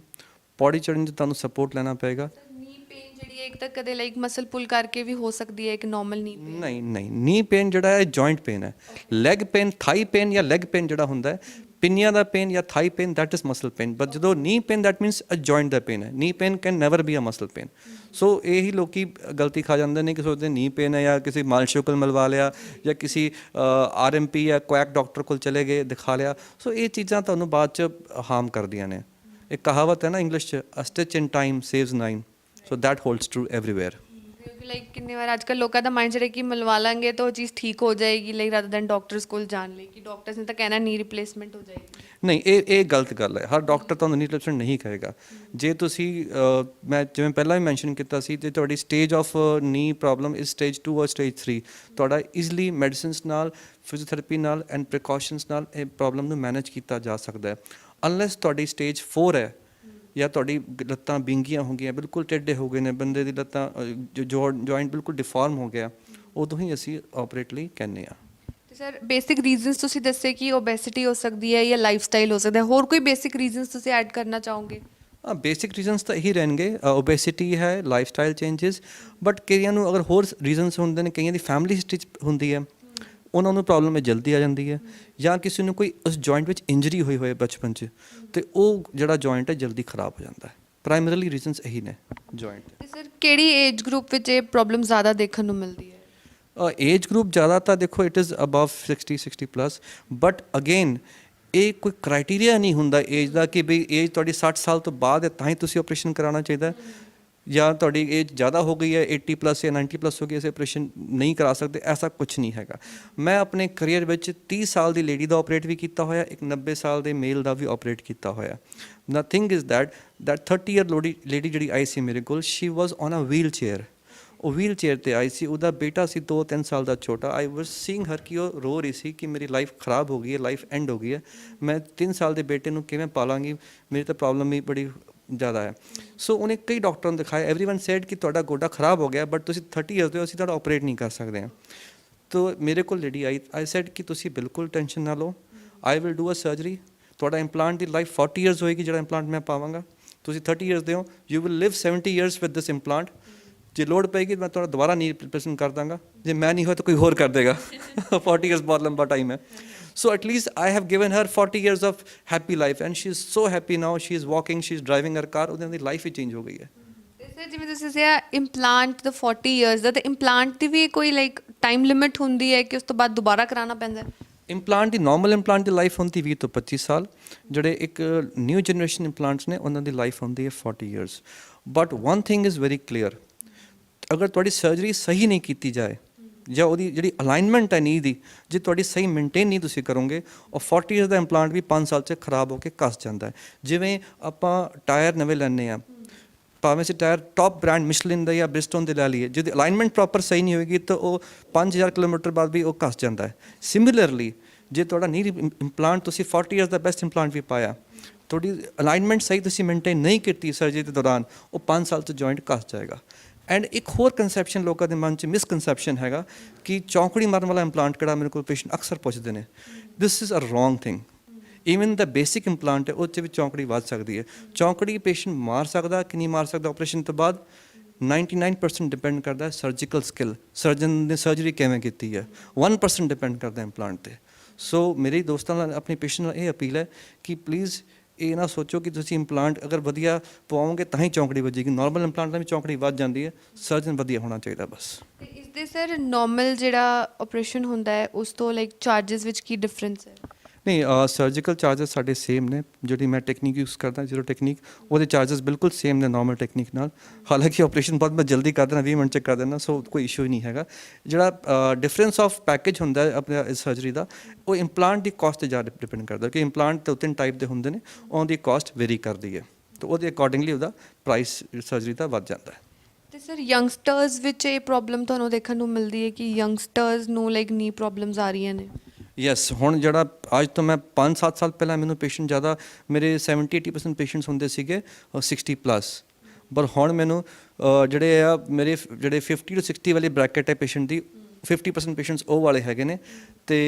Speaker 2: ਪੌੜੀ ਚੜ੍ਹਨ 'ਚ ਤੁਹਾਨੂੰ ਸਪੋਰਟ ਲੈਣਾ ਪਏਗਾ।
Speaker 1: ਨੀ ਪੇਨ ਜਿਹੜੀ ਹੈ ਇੱਕ ਤਾਂ ਕਦੇ ਲਾਈਕ ਮਸਲ ਪੁੱਲ ਕਰਕੇ ਵੀ ਹੋ ਸਕਦੀ ਹੈ, ਇੱਕ ਨਾਰਮਲ ਨੀ ਪੇਨ।
Speaker 2: ਨਹੀਂ, ਨੀ ਪੇਨ ਜਿਹੜਾ ਹੈ ਜੁਆਇੰਟ ਪੇਨ ਹੈ। ਲੈਗ ਪੇਨ, ਥਾਈ ਪੇਨ ਜਾਂ ਲੈਗ ਪੇਨ ਜਿਹੜਾ ਹੁੰਦਾ ਹੈ, ਪਿੰਨੀਆਂ ਦਾ ਪੇਨ ਜਾਂ thigh pain, that is muscle pain. But ਜਦੋਂ knee pain, that means a joint ਦਾ ਪੇਨ ਹੈ। Knee pain can never be a muscle pain. So ਇਹੀ ਲੋਕੀ ਗਲਤੀ ਖਾ ਜਾਂਦੇ ਨੇ ਕਿ ਸੋਚਦੇ ਨੀ ਪੇਨ ਹੈ ਜਾਂ ਕਿਸੇ ਮਾਲਸ਼ੋਂ ਕੋਲ ਮਿਲਵਾ ਲਿਆ ਜਾਂ ਕਿਸੇ RMP ਜਾਂ ਕੁਐਕ ਡਾਕਟਰ ਕੋਲ ਚਲੇ ਗਏ, ਦਿਖਾ ਲਿਆ। ਸੋ ਇਹ ਚੀਜ਼ਾਂ ਤੁਹਾਨੂੰ ਬਾਅਦ 'ਚ ਹਾਰਮ ਕਰਦੀਆਂ ਨੇ। ਇੱਕ ਕਹਾਵਤ ਹੈ ਨਾ ਇੰਗਲਿਸ਼ 'ਚ, a stitch in time saves 9। So that holds true everywhere.
Speaker 1: ਕਿਉਂਕਿ ਲਾਈਕ ਕਿੰਨੇ ਵਾਰ ਅੱਜ ਕੱਲ੍ਹ ਲੋਕਾਂ ਦਾ ਮਾਈਂਡ ਜਿਹੜਾ ਕਿ ਮਿਲਵਾ ਲਾਂਗੇ ਤਾਂ ਉਹ ਚੀਜ਼ ਠੀਕ ਹੋ ਜਾਏਗੀ, ਲਾਈਕ ਰਾਦਰ ਦੈਨ ਡਾਕਟਰਸ ਕੋਲ ਜਾਣ ਲਈ, ਕਿ ਡਾਕਟਰਸ ਨੇ ਤਾਂ ਕਹਿਣਾ ਨੀ ਰਿਪਲੇਸਮੈਂਟ ਹੋ ਜਾਏਗੀ।
Speaker 2: ਨਹੀਂ, ਇਹ ਗਲਤ ਗੱਲ ਹੈ। ਹਰ ਡਾਕਟਰ ਤੁਹਾਨੂੰ ਨੀ ਰਿਪਲੇਸਮੈਂਟ ਨਹੀਂ ਕਹੇਗਾ। ਜੇ ਤੁਸੀਂ ਮੈਂ ਜਿਵੇਂ ਪਹਿਲਾਂ ਵੀ ਮੈਂਸ਼ਨ ਕੀਤਾ ਸੀ, ਜੇ ਤੁਹਾਡੀ ਸਟੇਜ ਆਫ ਨੀ ਪ੍ਰੋਬਲਮ ਇਜ਼ ਸਟੇਜ 2 ਔਰ ਸਟੇਜ 3, ਤੁਹਾਡਾ ਈਜ਼ਲੀ ਮੈਡੀਸਿਨਸ ਨਾਲ, ਫਿਜ਼ੀਓਥੈਰੇਪੀ ਨਾਲ ਐਂਡ ਪ੍ਰੀਕਾਸ਼ਨਸ ਨਾਲ ਇਹ ਪ੍ਰੋਬਲਮ ਨੂੰ ਮੈਨੇਜ ਕੀਤਾ ਜਾ ਸਕਦਾ ਹੈ। ਅਨਲੈਸ ਤੁਹਾਡੀ ਸਟੇਜ 4 ਹੈ ਜਾਂ ਤੁਹਾਡੀ ਲੱਤਾਂ ਵਿੰਗੀਆਂ ਹੋ ਗਈਆਂ, ਬਿਲਕੁਲ ਟੇਢੇ ਹੋ ਗਏ ਨੇ, ਬੰਦੇ ਦੀ ਲੱਤਾਂ ਜੁਆਇੰਟ ਬਿਲਕੁਲ ਡਿਫਾਰਮ ਹੋ ਗਿਆ, ਉਦੋਂ ਹੀ ਅਸੀਂ ਆਪਰੇਟ ਲਈ ਕਹਿੰਦੇ ਹਾਂ।
Speaker 1: ਤੇ ਸਰ ਬੇਸਿਕ ਰੀਜ਼ਨਸ ਤੁਸੀਂ ਦੱਸੇ ਕਿ ਓਬੈਸਿਟੀ ਹੋ ਸਕਦੀ ਹੈ ਜਾਂ ਲਾਈਫ ਸਟਾਈਲ ਹੋ ਸਕਦਾ ਹੈ, ਹੋਰ ਕੋਈ ਬੇਸਿਕ ਰੀਜ਼ਨਸ ਤੁਸੀਂ ਐਡ ਕਰਨਾ ਚਾਹੋਗੇ?
Speaker 2: ਬੇਸਿਕ ਰੀਜ਼ਨਸ ਤਾਂ ਇਹੀ ਰਹਿਣਗੇ, ਓਬੇਸਿਟੀ ਹੈ, ਲਾਈਫ ਸਟਾਈਲ ਚੇਂਜਸ। ਬਟ ਕਈਆਂ ਨੂੰ ਅਗਰ ਹੋਰ ਰੀਜ਼ਨਸ ਹੁੰਦੇ ਨੇ, ਕਈਆਂ ਦੀ ਫੈਮਿਲੀ ਹਿਸਟਰੀ ਹੁੰਦੀ ਹੈ, ਉਹਨਾਂ ਨੂੰ ਪ੍ਰੋਬਲਮ ਇਹ ਜਲਦੀ ਆ ਜਾਂਦੀ ਹੈ, ਜਾਂ ਕਿਸੇ ਨੂੰ ਕੋਈ ਉਸ ਜੁਆਇੰਟ ਵਿੱਚ ਇੰਜਰੀ ਹੋਈ ਹੋਏ ਬਚਪਨ 'ਚ, ਤੇ ਉਹ ਜਿਹੜਾ ਜੁਆਇੰਟ ਹੈ ਜਲਦੀ ਖਰਾਬ ਹੋ ਜਾਂਦਾ ਹੈ। ਪ੍ਰਾਇਮਰੀਲੀ ਰੀਜ਼ਨਸ ਇਹੀ ਨੇ ਜੁਆਇੰਟ ਦੇ।
Speaker 1: ਤੇ ਸਰ ਕਿਹੜੀ ਏਜ ਗਰੁੱਪ ਵਿੱਚ ਇਹ ਪ੍ਰੋਬਲਮ ਜ਼ਿਆਦਾ ਦੇਖਣ ਨੂੰ ਮਿਲਦੀ ਹੈ?
Speaker 2: ਏਜ ਗਰੁੱਪ ਜ਼ਿਆਦਾ ਤਾਂ ਦੇਖੋ it is above 60 plus, but again ਇਹ ਕੋਈ ਕ੍ਰਾਈਟੀਰੀਆ ਨਹੀਂ ਹੁੰਦਾ ਏਜ ਦਾ ਕਿ ਬਈ ਏਜ ਤੁਹਾਡੀ 60 ਸਾਲ ਤੋਂ ਬਾਅਦ ਹੈ ਤਾਂ ਹੀ ਤੁਸੀਂ ਆਪਰੇਸ਼ਨ ਕਰਾਉਣਾ ਚਾਹੀਦਾ, ਜਾਂ ਤੁਹਾਡੀ ਏਜ ਜ਼ਿਆਦਾ ਹੋ ਗਈ ਹੈ 80 ਪਲੱਸ ਜਾਂ 90 ਪਲੱਸ ਹੋ ਗਈ, ਅਸੀਂ ਆਪਰੇਸ਼ਨ ਨਹੀਂ ਕਰਾ ਸਕਦੇ, ਐਸਾ ਕੁਝ ਨਹੀਂ ਹੈਗਾ। ਮੈਂ ਆਪਣੇ ਕਰੀਅਰ ਵਿੱਚ 30 ਸਾਲ ਦੀ ਲੇਡੀ ਦਾ ਆਪਰੇਟ ਵੀ ਕੀਤਾ ਹੋਇਆ, ਇੱਕ 90 ਸਾਲ ਦੇ ਮੇਲ ਦਾ ਵੀ ਆਪਰੇਟ ਕੀਤਾ ਹੋਇਆ। Nothing is that 30 year lady ਜਿਹੜੀ ਆਈ ਸੀ ਮੇਰੇ ਕੋਲ, ਸ਼ੀ ਵਾਜ਼ ਔਨ ਅ ਵੀਲ ਚੇਅਰ। ਉਹ ਵੀਲ ਚੇਅਰ 'ਤੇ ਆਈ ਸੀ, ਉਹਦਾ ਬੇਟਾ ਸੀ 2-3 ਸਾਲ ਦਾ ਛੋਟਾ। ਆਈ ਵਾਜ਼ ਸੀਇੰਗ ਹਰ ਕਿ ਉਹ ਰੋ ਰਹੀ ਸੀ ਕਿ ਮੇਰੀ ਲਾਈਫ ਖਰਾਬ ਹੋ ਗਈ ਹੈ, ਲਾਈਫ ਐਂਡ ਹੋ ਗਈ ਹੈ, ਮੈਂ 3 ਸਾਲ ਦੇ ਬੇਟੇ ਨੂੰ ਕਿਵੇਂ ਪਾਲਾਂਗੀ, ਮੇਰੀ ਤਾਂ ਪ੍ਰੋਬਲਮ ਹੀ ਬੜੀ ਜ਼ਿਆਦਾ ਹੈ। ਸੋ ਉਹਨੇ ਕਈ ਡਾਕਟਰਾਂ ਨੂੰ ਦਿਖਾਇਆ, ਐਵਰੀਵਨ ਸੈਡ ਕਿ ਤੁਹਾਡਾ ਗੋਡਾ ਖਰਾਬ ਹੋ ਗਿਆ, ਬਟ ਤੁਸੀਂ 30 ਈਅਰਸ ਦੇ ਹੋ, ਅਸੀਂ ਤੁਹਾਡਾ ਆਪਰੇਟ ਨਹੀਂ ਕਰ ਸਕਦੇ ਹਾਂ। ਤੋ ਮੇਰੇ ਕੋਲ ਲੇਡੀ ਆਈ ਸੈਡ ਕਿ ਤੁਸੀਂ ਬਿਲਕੁਲ ਟੈਨਸ਼ਨ ਨਾ ਲਓ, I will do a surgery, ਤੁਹਾਡਾ ਇੰਪਲਾਂਟ ਦੀ ਲਾਈਫ 40 ਈਅਰਸ ਹੋਏਗੀ, ਜਿਹੜਾ ਇੰਪਲਾਂਟ ਮੈਂ ਪਾਵਾਂਗਾ। ਤੁਸੀਂ 30 ਈਅਰਸ ਦੇ ਹੋ, you will live 70 years with this implant. ਜੇ ਲੋੜ ਪਏਗੀ ਮੈਂ ਤੁਹਾਡਾ ਦੁਬਾਰਾ ਨੀ ਰਿਪਲੇਸਮੈਂਟ ਕਰ ਦਾਂਗਾ, ਜੇ ਮੈਂ ਨਹੀਂ ਹੋਇਆ ਤਾਂ ਕੋਈ ਹੋਰ ਕਰ ਦੇਗਾ। 40 ਈਅਰਸ ਬਹੁਤ ਲੰਬਾ ਟਾਈਮ ਹੈ। So at least I have given her 40 years of happy life and she is so happy now, she is walking, she is driving her car, ਉਹਦੀ ਲਾਈਫ ਹੀ ਚੇਂਜ ਹੋ ਗਈ ਹੈ।
Speaker 1: ਤੇ ਸਰ ਜਿਵੇਂ ਤੁਸੀਂ ਦੱਸਿਆ ਇੰਪਲਾਂਟ ਦਾ 40 ਇਅਰਸ ਦਾ, ਤੇ ਇੰਪਲਾਂਟ ਦੀ ਵੀ ਕੋਈ ਲਾਈਕ ਟਾਈਮ ਲਿਮਿਟ ਹੁੰਦੀ ਹੈ ਕਿ ਉਸ ਤੋਂ ਬਾਅਦ ਦੁਬਾਰਾ ਕਰਾਉਣਾ ਪੈਂਦਾ ਹੈ?
Speaker 2: ਇੰਪਲਾਂਟ ਦੀ ਨਾਰਮਲ ਇੰਪਲਾਂਟ ਦੀ ਲਾਈਫ ਹੁੰਦੀ 20 ਤੋਂ 25 ਸਾਲ। ਜਿਹੜੇ ਇੱਕ ਨਿਊ ਜਨਰੇਸ਼ਨ ਇੰਪਲਾਂਟਸ ਨੇ ਉਹਨਾਂ ਦੀ ਲਾਈਫ ਹੁੰਦੀ ਹੈ 40 years. But one thing is very clear, ਅਗਰ ਤੁਹਾਡੀ ਸਰਜਰੀ ਸਹੀ ਨਹੀਂ ਕੀਤੀ ਜਾਏ, ਜਾਂ ਉਹਦੀ ਜਿਹੜੀ ਅਲਾਈਨਮੈਂਟ ਹੈ ਨੀ ਦੀ, ਜੇ ਤੁਹਾਡੀ ਸਹੀ ਮੇਨਟੇਨ ਨਹੀਂ ਤੁਸੀਂ ਕਰੋਗੇ, ਉਹ 40 ਈਅਰਸ ਦਾ ਇੰਪਲਾਂਟ ਵੀ 5 ਸਾਲ 'ਚ ਖਰਾਬ ਹੋ ਕੇ ਘਸ ਜਾਂਦਾ ਹੈ। ਜਿਵੇਂ ਆਪਾਂ ਟਾਇਰ ਨਵੇਂ ਲੈਂਦੇ ਹਾਂ, ਭਾਵੇਂ ਅਸੀਂ ਟਾਇਰ ਟੌਪ ਬ੍ਰਾਂਡ ਮਿਸ਼ਲਿਨ ਦਾ ਜਾਂ ਬ੍ਰਿਸਟੋਨ ਦੇ ਲੈ ਲਈਏ, ਜਿਹਦੀ ਅਲਾਈਨਮੈਂਟ ਪ੍ਰੋਪਰ ਸਹੀ ਨਹੀਂ ਹੋਏਗੀ ਤਾਂ ਉਹ 5000 ਕਿਲੋਮੀਟਰ ਬਾਅਦ ਵੀ ਉਹ ਘਸ ਜਾਂਦਾ ਹੈ। ਸਿਮਿਲਰਲੀ ਜੇ ਤੁਹਾਡਾ ਨੀ ਇੰਪਲਾਂਟ, ਤੁਸੀਂ 40 ਈਅਰਸ ਦਾ ਬੈਸਟ ਇੰਪਲਾਂਟ ਵੀ ਪਾਇਆ, ਤੁਹਾਡੀ ਅਲਾਈਨਮੈਂਟ ਸਹੀ ਤੁਸੀਂ ਮੇਨਟੇਨ ਨਹੀਂ ਕੀਤੀ ਸਰਜਰੀ ਦੇ ਦੌਰਾਨ, ਉਹ 5 ਸਾਲ 'ਚ ਜੁਆਇੰਟ ਘਸ ਜਾਏਗਾ। ਐਂਡ ਇੱਕ ਹੋਰ ਕੰਸੈਪਸ਼ਨ ਲੋਕਾਂ ਦੇ ਮਨ 'ਚ ਮਿਸਕਨਸੈਪਸ਼ਨ ਹੈਗਾ ਕਿ ਚੌਂਕੜੀ ਮਾਰਨ ਵਾਲਾ ਇੰਪਲਾਂਟ ਕਿਹੜਾ, ਮੇਰੇ ਕੋਲ ਪੇਸ਼ੈਂਟ ਅਕਸਰ ਪੁੱਛਦੇ ਨੇ। This is a wrong thing. Even ਦਾ ਬੇਸਿਕ ਇੰਪਲਾਂਟ ਹੈ, ਉਹ 'ਚ ਵੀ ਚੌਂਕੜੀ ਵੱਧ ਸਕਦੀ ਹੈ। ਚੌਂਕੜੀ ਪੇਸ਼ੈਂਟ ਮਾਰ ਸਕਦਾ ਕਿ ਨਹੀਂ ਮਾਰ ਸਕਦਾ ਆਪਰੇਸ਼ਨ ਤੋਂ ਬਾਅਦ, 99% ਡਿਪੈਂਡ ਕਰਦਾ ਸਰਜੀਕਲ ਸਕਿੱਲ, ਸਰਜਨ ਨੇ ਸਰਜਰੀ ਕਿਵੇਂ ਕੀਤੀ ਹੈ। 1% ਡਿਪੈਂਡ ਕਰਦਾ ਇੰਪਲਾਂਟ 'ਤੇ। ਸੋ ਮੇਰੇ ਦੋਸਤਾਂ ਨਾਲ, ਆਪਣੇ ਪੇਸ਼ੈਂਟ ਨਾਲ ਇਹ ਅਪੀਲ ਹੈ ਕਿ ਪਲੀਜ਼ ਇਹ ਨਾ ਸੋਚੋ ਕਿ ਤੁਸੀਂ ਇੰਪਲਾਂਟ ਅਗਰ ਵਧੀਆ ਪਵਾਓਗੇ ਤਾਂ ਹੀ ਚੌਂਕੜੀ ਵੱਜੇਗੀ। ਨਾਰਮਲ ਇੰਪਲਾਂਟ ਨਾਲ ਵੀ ਚੌਂਕੜੀ ਵੱਧ ਜਾਂਦੀ ਹੈ, ਸਰਜਨ ਵਧੀਆ ਹੋਣਾ ਚਾਹੀਦਾ ਬਸ।
Speaker 1: ਤੇ ਇਸ ਦੇ ਸਰ ਨਾਰਮਲ ਜਿਹੜਾ ਆਪਰੇਸ਼ਨ ਹੁੰਦਾ ਹੈ ਉਸ ਤੋਂ ਲਾਈਕ ਚਾਰजेस ਵਿੱਚ ਕੀ ਡਿਫਰੈਂਸ ਹੈ?
Speaker 2: ਨਹੀਂ ਸਰਜੀਕਲ ਚਾਰਜਸ ਸਾਡੇ ਸੇਮ ਨੇ। ਜਿਹੜੀ ਮੈਂ ਟੈਕਨੀਕ ਯੂਜ਼ ਕਰਦਾ ਜ਼ੀਰੋ ਟੈਕਨੀਕ, ਉਹਦੇ ਚਾਰਜਸ ਬਿਲਕੁਲ ਸੇਮ ਨੇ ਨਾਰਮਲ ਟੈਕਨੀਕ ਨਾਲ। ਹਾਲਾਂਕਿ ਆਪਰੇਸ਼ਨ ਬਹੁਤ ਮੈਂ ਜਲਦੀ ਕਰ ਦੇਣਾ, 20 ਮਿੰਟ 'ਚ ਕਰ ਦੇਣਾ, ਸੋ ਕੋਈ ਇਸ਼ੂ ਹੀ ਨਹੀਂ ਹੈਗਾ। ਜਿਹੜਾ ਡਿਫਰੈਂਸ ਆਫ ਪੈਕੇਜ ਹੁੰਦਾ ਹੈ ਆਪਣੇ ਸਰਜਰੀ ਦਾ, ਉਹ ਇੰਪਲਾਂਟ ਦੀ ਕਾਸਟ 'ਤੇ ਜ਼ਿਆਦਾ ਡਿਪੈਂਡ ਕਰਦਾ ਕਿ ਇੰਪਲਾਂਟ 2-3 ਟਾਈਪ ਦੇ ਹੁੰਦੇ ਨੇ, ਉਹਦੀ ਕਾਸਟ ਵੇਰੀ ਕਰਦੀ ਹੈ, ਤਾਂ ਉਹਦੇ ਅਕੋਰਡਿੰਗਲੀ ਉਹਦਾ ਪ੍ਰਾਈਸ ਸਰਜਰੀ ਦਾ ਵੱਧ ਜਾਂਦਾ ਹੈ।
Speaker 1: ਤੇ ਸਰ ਯੰਗਸਟਰਸ ਵਿੱਚ ਇਹ ਪ੍ਰੋਬਲਮ ਤੁਹਾਨੂੰ ਦੇਖਣ ਨੂੰ ਮਿਲਦੀ ਹੈ ਕਿ ਯੰਗਸਟਰਸ ਨੂੰ ਲਾਈਕ ਨੀ ਪ੍ਰੋਬਲਮਸ ਆ ਰਹੀਆਂ ਨੇ?
Speaker 2: ਯੈਸ, ਹੁਣ ਜਿਹੜਾ ਅੱਜ ਤੋਂ ਮੈਂ 5-7 ਸਾਲ ਪਹਿਲਾਂ ਮੈਨੂੰ ਪੇਸ਼ੈਂਟ ਜ਼ਿਆਦਾ ਮੇਰੇ 70-80% ਪੇਸ਼ੈਂਟਸ ਹੁੰਦੇ ਸੀਗੇ 60+, ਪਰ ਹੁਣ ਮੈਨੂੰ ਜਿਹੜੇ ਆ ਮੇਰੇ ਜਿਹੜੇ 50 to 60 ਵਾਲੀ ਬ੍ਰੈਕਟ ਹੈ ਪੇਸ਼ੈਂਟ ਦੀ, 50% ਪੇਸ਼ੈਂਟਸ ਉਹ ਵਾਲੇ ਹੈਗੇ ਨੇ, ਤੇ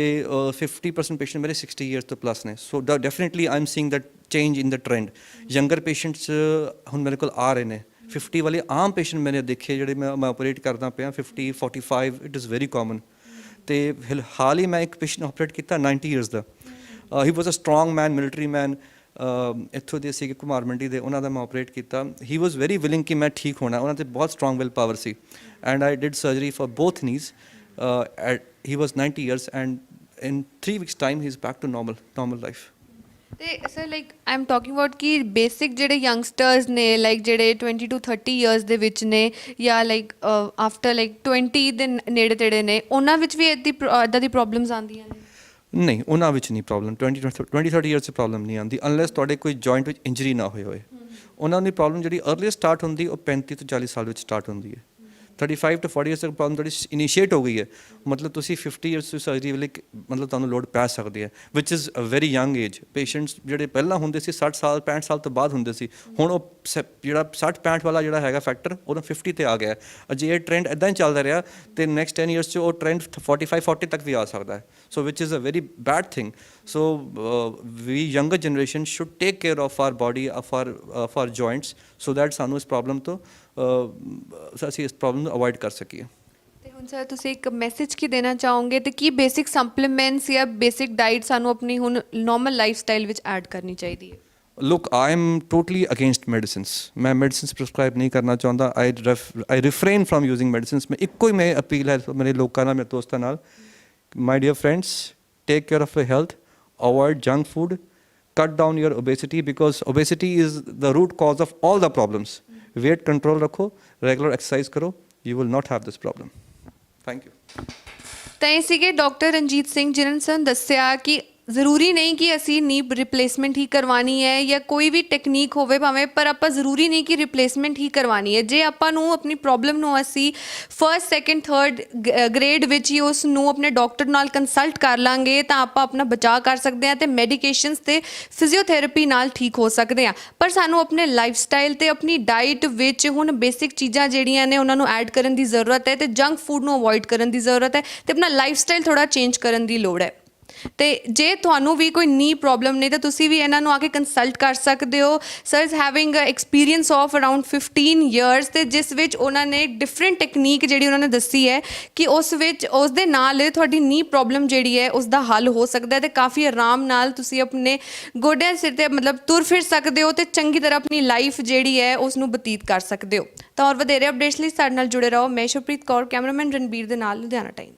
Speaker 2: 50% ਪੇਸ਼ੈਂਟ ਮੇਰੇ 60 ਈਅਰਸ ਤੋਂ ਪਲੱਸ ਨੇ। So definitely I am seeing that change in the trend. Younger patients ਹੁਣ ਮੇਰੇ ਕੋਲ ਆ ਰਹੇ ਨੇ। 50 ਵਾਲੇ ਆਮ ਪੇਸ਼ੈਂਟ ਮੈंने ਦੇਖੇ ਜਿਹੜੇ ਮੈਂ ਆਪਰੇਟ ਕਰਦਾ ਪਿਆ, 50, 45, ਇਟ ਇਜ਼ ਵੈਰੀ ਕਾਮਨ। ਤੇ ਹਾਲ ਹੀ ਮੈਂ ਇੱਕ ਪੇਸ਼ੈਂਟ ਆਪਰੇਟ ਕੀਤਾ 90 ਈਅਰਸ ਦਾ। He was a strong man, military man, ਇੱਥੋਂ ਦੇ ਸੀਗੇ ਕੁਮਾਰ ਮੰਡੀ ਦੇ, ਉਹਨਾਂ ਦਾ ਮੈਂ ਆਪਰੇਟ ਕੀਤਾ। ਹੀ ਵਾਜ਼ ਵੈਰੀ ਵਿਲਿੰਗ ਕਿ ਮੈਂ ਠੀਕ ਹੋਣਾ, ਉਹਨਾਂ 'ਤੇ ਬਹੁਤ strong will power C, and I did surgery for both knees. He was 90 years and in 3 weeks time he is back to normal life।
Speaker 1: ਤੇ sir like I am talking about ਕਿ basic ਜਿਹੜੇ youngsters ਨੇ like ਜਿਹੜੇ 20 to 30 years ਦੇ ਵਿੱਚ ਨੇ, ਜਾਂ like after like 20 ਦੇ ਨੇੜੇ ਤੇੜੇ ਨੇ, ਉਹਨਾਂ ਵਿੱਚ ਵੀ ਇੱਦਾਂ ਦੀ ਪ੍ਰੋਬਲਮਸ ਆਉਂਦੀਆਂ ਨੇ?
Speaker 2: ਨਹੀਂ, ਉਹਨਾਂ ਵਿੱਚ ਨਹੀਂ ਪ੍ਰੋਬਲਮ। 20-30 ਇਅਰਸ 'ਚ ਪ੍ਰੋਬਲਮ ਨਹੀਂ ਆਉਂਦੀ ਅਨਲੈਸ ਤੁਹਾਡੇ ਕੋਈ ਜੁਆਇੰਟ ਵਿੱਚ ਇੰਜਰੀ ਨਾ ਹੋਏ। ਉਹਨਾਂ ਦੀ ਪ੍ਰੋਬਲਮ ਜਿਹੜੀ ਅਰਲੀ ਸਟਾਰਟ ਹੁੰਦੀ ਉਹ 35 ਤੋਂ 40 ਸਾਲ ਵਿੱਚ ਸਟਾਰਟ ਹੁੰਦੀ ਹੈ। 35 to 40 ਇਅਰਸ ਤੱਕ ਪ੍ਰੋਬਲਮ ਤੁਹਾਡੀ ਇਨੀਸ਼ੀਏਟ ਹੋ ਗਈ ਹੈ, ਮਤਲਬ ਤੁਸੀਂ 50 ਇਅਰਸ ਤੋਂ ਸਰਜਰੀ ਵੇਲੇ ਮਤਲਬ ਤੁਹਾਨੂੰ ਲੋਡ ਪੈ ਸਕਦੀ ਹੈ, which is a very young age. Patients ਜਿਹੜੇ ਪਹਿਲਾਂ ਹੁੰਦੇ ਸੀ 60 ਸਾਲ 65 ਸਾਲ ਤੋਂ ਬਾਅਦ ਹੁੰਦੇ ਸੀ, ਹੁਣ ਉਹ ਜਿਹੜਾ 60-65 ਵਾਲਾ ਜਿਹੜਾ ਹੈਗਾ ਫੈਕਟਰ ਉਹਦਾ 50 ਤੇ ਆ ਗਿਆ। ਜੇ ਇਹ ਟ੍ਰੈਂਡ ਇੱਦਾਂ ਹੀ ਚੱਲਦਾ ਰਿਹਾ ਤੇ ਨੈਕਸਟ 10 ਇਅਰਸ 'ਚ ਉਹ ਟ੍ਰੈਂਡ 45-40 ਤੱਕ ਵੀ ਆ ਸਕਦਾ ਹੈ। So which is a very bad thing. So we younger generation should take care of our body, of our joints, so that ਸਾਨੂੰ ਇਸ ਪ੍ਰੋਬਲਮ ਤੋਂ ਅਸੀਂ ਇਸ ਪ੍ਰੋਬਲਮ ਨੂੰ ਅਵੋਇਡ ਕਰ ਸਕੀਏ।
Speaker 1: ਤੇ ਹੁਣ ਸਰ ਤੁਸੀਂ ਇੱਕ ਮੈਸੇਜ ਕੀ ਦੇਣਾ ਚਾਹੋਗੇ, ਤੇ ਕੀ ਬੇਸਿਕ ਸਪਲੀਮੈਂਟਸ ਜਾਂ ਬੇਸਿਕ ਡਾਈਟ ਸਾਨੂੰ ਆਪਣੀ ਹੁਣ ਨਾਰਮਲ ਲਾਈਫ ਸਟਾਈਲ ਵਿੱਚ ਐਡ ਕਰਨੀ ਚਾਹੀਦੀ ਹੈ?
Speaker 2: Look, I am totally against medicines. मैं medicines prescribe नहीं करना चाहता। I refrain from using medicines. मैं ਇੱਕੋ ਹੀ ਮੈਂ ਅਪੀਲ ਹੈ ਮੇਰੇ ਲੋਕਾਂ ਨਾਲ, ਮੇਰੇ ਦੋਸਤਾਂ ਨਾਲ, my dear friends, take care of your health, avoid junk food, cut down your obesity because obesity is the root cause of all the problems. Weight control ਰੱਖੋ, regular exercise ਕਰੋ, you will not have this problem. Thank you.
Speaker 1: ਤਾਂ ਇਹ ਸੀਗੇ doctor Ranjit Singh, ਜਿਨ੍ਹਾਂ ਨੇ ਸਾਨੂੰ ਦੱਸਿਆ ਕਿ ਜ਼ਰੂਰੀ ਨਹੀਂ ਕਿ ਅਸੀਂ ਨੀ ਰਿਪਲੇਸਮੈਂਟ ਹੀ ਕਰਵਾਉਣੀ ਹੈ ਜਾਂ ਕੋਈ ਵੀ ਟੈਕਨੀਕ ਹੋਵੇ ਭਾਵੇਂ, ਪਰ ਆਪਾਂ ਜ਼ਰੂਰੀ ਨਹੀਂ ਕਿ ਰਿਪਲੇਸਮੈਂਟ ਹੀ ਕਰਵਾਉਣੀ ਹੈ। ਜੇ ਆਪਾਂ ਨੂੰ ਆਪਣੀ ਪ੍ਰੋਬਲਮ ਨੂੰ ਅਸੀਂ ਫਰਸਟ, ਸੈਕਿੰਡ, ਥਰਡ ਗ੍ਰੇਡ ਵਿੱਚ ਹੀ ਉਸ ਨੂੰ ਆਪਣੇ ਡਾਕਟਰ ਨਾਲ ਕੰਸਲਟ ਕਰ ਲਾਂਗੇ ਤਾਂ ਆਪਾਂ ਆਪਣਾ ਬਚਾਅ ਕਰ ਸਕਦੇ ਹਾਂ ਤੇ ਮੈਡੀਕੇਸ਼ਨਸ ਤੇ ਫਿਜ਼ੀਓਥੈਰੇਪੀ ਨਾਲ ਠੀਕ ਹੋ ਸਕਦੇ ਹਾਂ। ਪਰ ਸਾਨੂੰ ਆਪਣੇ ਲਾਈਫ ਸਟਾਈਲ ਤੇ ਆਪਣੀ ਡਾਈਟ ਵਿੱਚ ਹੁਣ ਬੇਸਿਕ ਚੀਜ਼ਾਂ ਜਿਹੜੀਆਂ ਨੇ ਉਹਨਾਂ ਨੂੰ ਐਡ ਕਰਨ ਦੀ ਜ਼ਰੂਰਤ ਹੈ, ਤੇ ਜੰਕ ਫੂਡ ਨੂੰ ਅਵੋਇਡ ਕਰਨ ਦੀ ਜ਼ਰੂਰਤ ਹੈ, ਤੇ ਆਪਣਾ ਲਾਈਫ ਸਟਾਈਲ ਥੋੜ੍ਹਾ ਚੇਂਜ ਕਰਨ ਦੀ ਲੋੜ ਹੈ। ਤੇ ਜੇ ਤੁਹਾਨੂੰ ਵੀ ਕੋਈ ਨੀ ਪ੍ਰੋਬਲਮ ਨਹੀਂ ਤਾਂ ਤੁਸੀਂ ਵੀ ਇਹਨਾਂ ਨੂੰ ਆ ਕੇ ਕੰਸਲਟ ਕਰ ਸਕਦੇ ਹੋ। Sir is having experience of around 15 years, ਤੇ ਜਿਸ ਵਿੱਚ ਉਹਨਾਂ ਨੇ ਡਿਫਰੈਂਟ ਟੈਕਨੀਕ ਜਿਹੜੀ ਉਹਨਾਂ ਨੇ ਦੱਸੀ ਹੈ ਕਿ ਉਸ ਵਿੱਚ ਉਸ ਦੇ ਨਾਲ ਤੁਹਾਡੀ ਨੀ ਪ੍ਰੋਬਲਮ ਜਿਹੜੀ ਹੈ ਉਸ ਦਾ ਹੱਲ ਹੋ ਸਕਦਾ ਹੈ, ਤੇ ਕਾਫੀ ਆਰਾਮ ਨਾਲ ਤੁਸੀਂ ਆਪਣੇ ਗੋਡਿਆਂ ਸਿਰ 'ਤੇ ਮਤਲਬ ਤੁਰ ਫਿਰ ਸਕਦੇ ਹੋ ਤੇ ਚੰਗੀ ਤਰ੍ਹਾਂ ਆਪਣੀ ਲਾਈਫ ਜਿਹੜੀ ਹੈ ਉਸ ਨੂੰ ਬਤੀਤ ਕਰ ਸਕਦੇ ਹੋ। ਤਾਂ ਹੋਰ ਵਧੇਰੇ ਅਪਡੇਟਸ ਲਈ ਸਾਡੇ ਨਾਲ ਜੁੜੇ ਰਹੋ। ਮੈਂ ਸ਼ੁਭਪ੍ਰੀਤ ਕੌਰ, ਕੈਮਰਾਮੈਨ ਰਣਬੀਰ ਦੇ ਨਾਲ, ਲੁਧਿਆਣਾ ਟਾਈਮ।